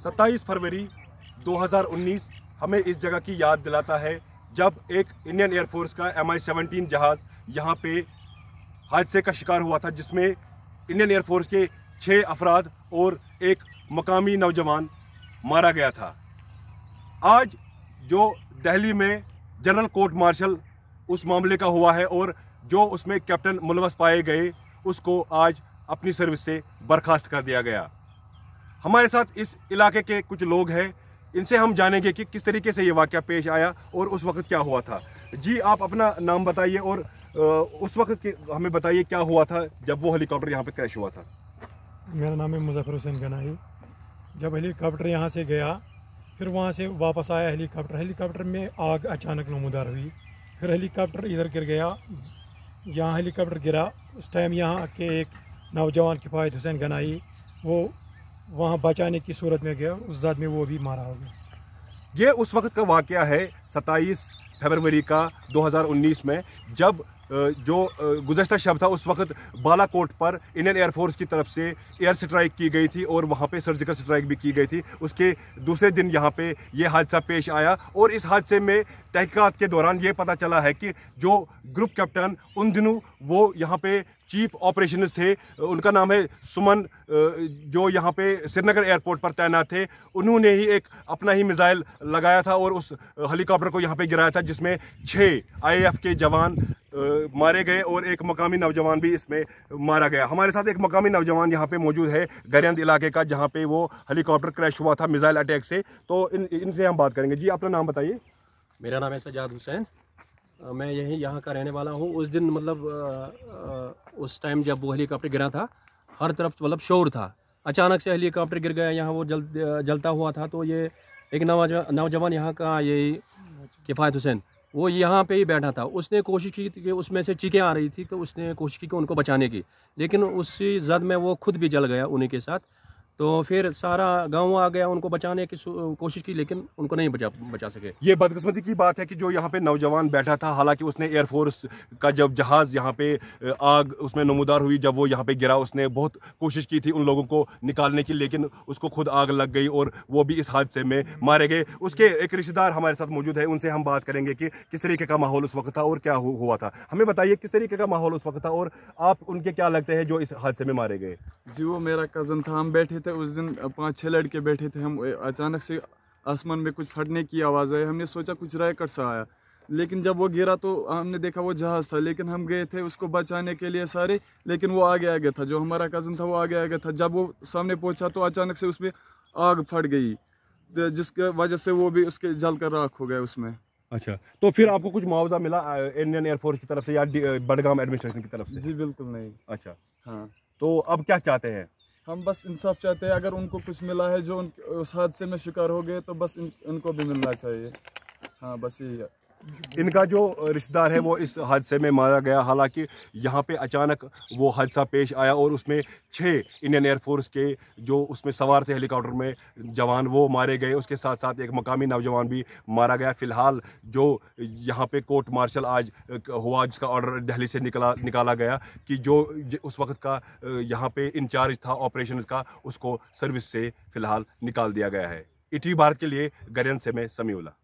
27 फरवरी 2019 हमें इस जगह की याद दिलाता है जब एक इंडियन एयरफोर्स का MI-17 जहाज़ यहाँ पे हादसे का शिकार हुआ था, जिसमें इंडियन एयरफोर्स के 6 अफराद और एक मकामी नौजवान मारा गया था। आज जो दिल्ली में जनरल कोर्ट मार्शल उस मामले का हुआ है और जो उसमें कैप्टन मुलवस पाए गए उसको आज अपनी सर्विस से बर्खास्त कर दिया गया। हमारे साथ इस इलाके के कुछ लोग हैं, इनसे हम जानेंगे कि किस तरीके से ये वाक़या पेश आया और उस वक्त क्या हुआ था। जी, आप अपना नाम बताइए और उस वक्त हमें बताइए क्या हुआ था जब वो हेलीकॉप्टर यहाँ पे क्रैश हुआ था। मेरा नाम है मुजफ्फर हुसैन गनाई। जब हेलीकॉप्टर यहाँ से गया, फिर वहाँ से वापस आया हेलीकॉप्टर में आग अचानक नमूदार हुई। फिर हेलीकॉप्टर इधर गिर गया, यहाँ हेलीकॉप्टर गिरा। उस टाइम यहाँ के एक नौजवान किफ़ायत हुसैन गनाई वो वहाँ बचाने की सूरत में गया, उस ज़ात में वो भी मारा हो गया। ये उस वक्त का वाक़या है 27 फरवरी का 2019 में, जब जो गुज़श्ता शब था उस वक्त बालाकोट पर इंडियन एयरफोर्स की तरफ से एयर स्ट्राइक की गई थी और वहाँ पे सर्जिकल स्ट्राइक भी की गई थी। उसके दूसरे दिन यहाँ पे ये हादसा पेश आया और इस हादसे में तहकीकात के दौरान ये पता चला है कि जो ग्रुप कैप्टन उन दिनों वो यहाँ पे चीफ ऑपरेशनिस्ट थे, उनका नाम है सुमन, जो यहाँ पे श्रीनगर एयरपोर्ट पर तैनात थे, उन्होंने ही एक अपना ही मिसाइल लगाया था और उस हेलीकॉप्टर को यहाँ पे गिराया था, जिसमें 6 IAF के जवान मारे गए और एक मकामी नौजवान भी इसमें मारा गया। हमारे साथ एक मकामी नौजवान यहाँ पे मौजूद है गरियांद इलाके का, जहाँ पे वो हेलीकॉप्टर क्रैश हुआ था मिसाइल अटैक से। तो इनसे हम बात करेंगे। जी, अपना नाम बताइए। मेरा नाम है सजाद हुसैन, मैं यहाँ का रहने वाला हूँ। उस दिन मतलब उस टाइम जब वो हेलीकॉप्टर गिरा था, हर तरफ मतलब शोर था। अचानक से हेलीकॉप्टर गिर गया, यहाँ वो जलता हुआ था। तो ये एक नौजवान यहाँ का ये किफ़ायत हुसैन वो यहाँ पे ही बैठा था। उसने कोशिश की कि उसमें से चीखें आ रही थी, तो उसने कोशिश की कि उनको बचाने की, लेकिन उसी जद में वो खुद भी जल गया उन्हीं के साथ। तो फिर सारा गांव आ गया, उनको बचाने की कोशिश की, लेकिन उनको नहीं बचा सके। ये बदकिस्मती की बात है कि जो यहाँ पे नौजवान बैठा था, हालांकि उसने एयरफोर्स का जब जहाज़ यहाँ पे आग उसमें नमूदार हुई, जब वो यहाँ पे गिरा, उसने बहुत कोशिश की थी उन लोगों को निकालने की, लेकिन उसको खुद आग लग गई और वो भी इस हादसे में मारे गए। उसके एक रिश्तेदार हमारे साथ मौजूद है, उनसे हम बात करेंगे कि किस तरीके का माहौल उस वक्त था और क्या हुआ था। हमें बताइए किस तरीके का माहौल उस वक्त था और आप उनके क्या लगते हैं जो इस हादसे में मारे गए। जी, वो मेरा कज़न था। हम बैठे थे उस दिन, 5-6 लड़के बैठे थे। हम अचानक से आसमान में कुछ फटने की आवाज़ आई। हमने सोचा कुछ रॉकेट सा आया, लेकिन जब वो गिरा तो हमने देखा वो जहाज़ था। लेकिन हम गए थे उसको बचाने के लिए सारे, लेकिन वो आगे था। जो हमारा कज़न था वो आगे था। जब वो सामने पहुंचा तो अचानक से उसमें आग फट गई, जिसके वजह से वो भी उसके जल कर राख हो गया उसमें। अच्छा, तो फिर आपको कुछ मुआवजा मिला इंडियन एयरफोर्स की तरफ से या बडगाम एडमिनिस्ट्रेशन की तरफ से? जी बिल्कुल नहीं। अच्छा, हाँ, तो अब क्या चाहते हैं? हम बस इंसाफ चाहते हैं। अगर उनको कुछ मिला है जो उस हादसे में शिकार हो गए, तो बस इनको भी मिलना चाहिए। हाँ, बस यही है। इनका जो रिश्तेदार है वो इस हादसे में मारा गया। हालांकि यहाँ पे अचानक वो हादसा पेश आया और उसमें 6 इंडियन एयरफोर्स के जो उसमें सवार थे हेलीकॉप्टर में जवान, वो मारे गए। उसके साथ साथ एक मकामी नौजवान भी मारा गया। फिलहाल जो यहाँ पे कोर्ट मार्शल आज हुआ, जिसका ऑर्डर दिल्ली से निकाला गया कि जो उस वक्त का यहाँ पे इंचार्ज था ऑपरेशन का, उसको सर्विस से फिलहाल निकाल दिया गया है। ईटीवी भारत के लिए गरियांद से मैं समीउल्लाह।